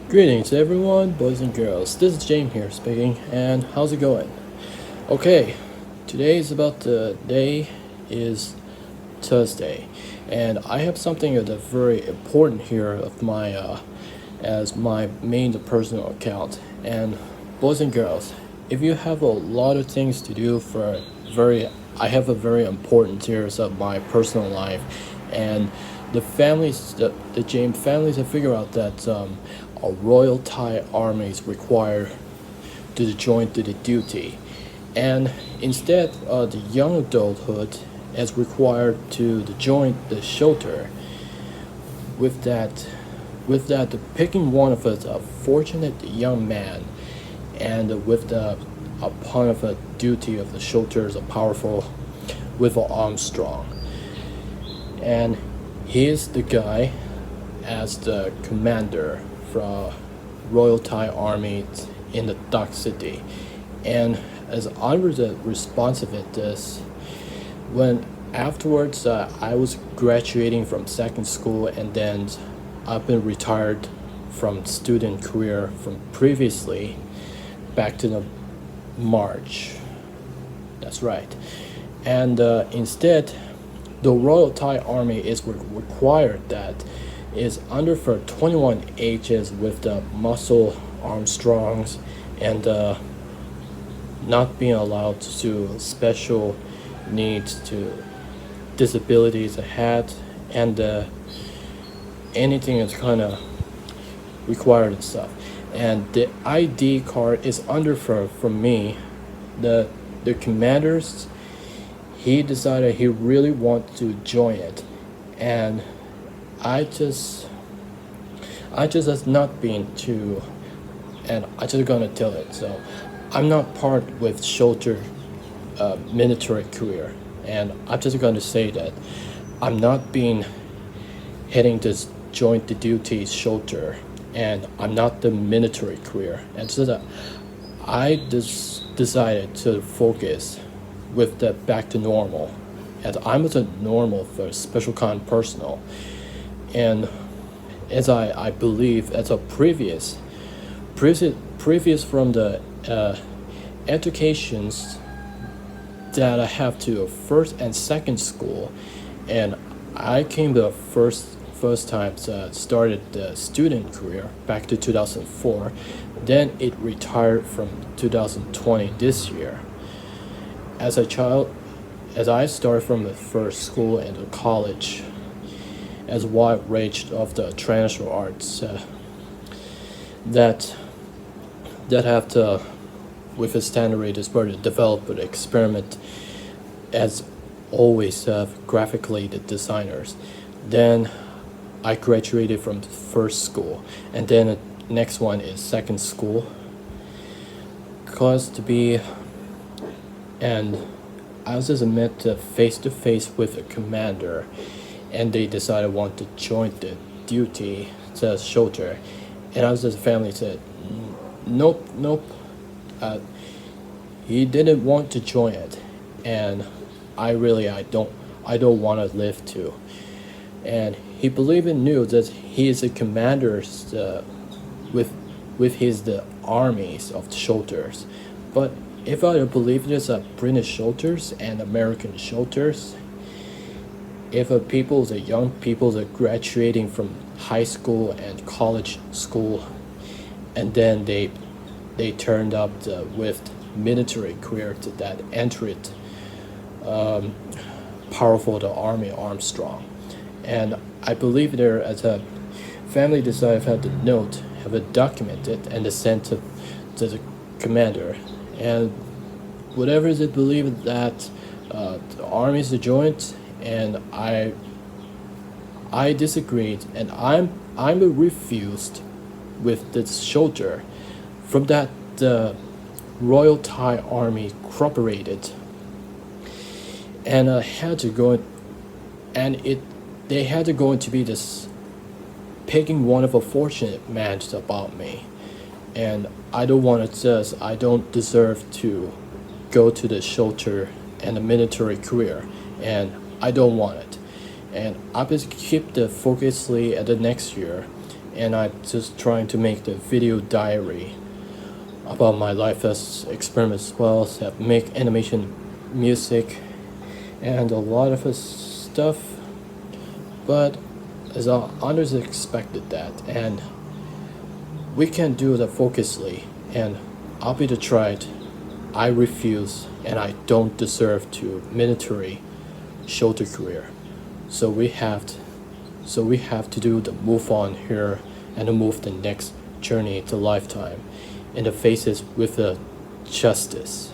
Greetings everyone, boys and girls. This is James here speaking, and how's it going? Okay, today is about the day is Thursday, and I have something that's very important here of my as my main personal account. And boys and girls, if you have a lot of things to do for very, I have a very important years of my personal life, and the James families have figured out that a Royal Thai army is required to join to the duty, and instead the young adulthood is required to join the shelter. With that, picking one of us a fortunate young man, and with the upon of a duty of the shelter is a powerful with Armstrong, and he is the guy as the commander from Royal Thai Army in the Dark City. And as I was responsive at this, when afterwards I was graduating from second school, and then I've been retired from student career from previously back to the March. That's right. And instead, the Royal Thai Army is required that is under for 21 ages with the muscle Armstrongs, and not being allowed to special needs to disabilities ahead, and anything is kind of required and stuff. And the ID card is under for me. The commanders, he decided he really want to join it, and I just has not been to, and I just gonna tell it. So I'm not part with shelter military career, and I'm just gonna say that I'm not being heading this joint the duty shelter, and I'm not the military career, and so that I just decided to focus with the back to normal, and I'm a normal for special kind personnel. And as I believe as a previous from the educations that I have to first and second school, and I came the first time started the student career back to 2004. Then it retired from 2020 this year. As a child, as I started from the first school and the college, as wide range of the traditional arts that have to with a standard is part to develop an experiment as always graphically the designers. Then I graduated from the first school, and then the next one is second school cause to be, and I was just met face to face with a commander, and they decided want to join the duty to shelter, and I was just family said nope. He didn't want to join it, and I don't want to live too, and he believed and knew that he is a commander with his the armies of the shelters. But if I believe there's a British shelters and American shelters, if the young people are graduating from high school and college school, and then they turned up with military career to that entered powerful the army Armstrong, and I believe there as a family decided have the note have it documented and sent to the commander, and whatever is it believed that the army is the joint, and I disagreed, and I'm refused with this shelter from that the Royal Thai Army cooperated, and had to go, and they had to go into be this picking one of a fortunate man about me, and I don't want to just I don't deserve to go to the shelter and a military career, and I don't want it, and I just keep the focusly at the next year, and I'm just trying to make the video diary about my life as experiment as well, so make animation, music, and a lot of stuff. But as others expected that, and we can do that focusly, and I'll be the tried. I refuse, and I don't deserve to military shoulder career. So we have to do the move on here and move the next journey to lifetime in the faces with the justice.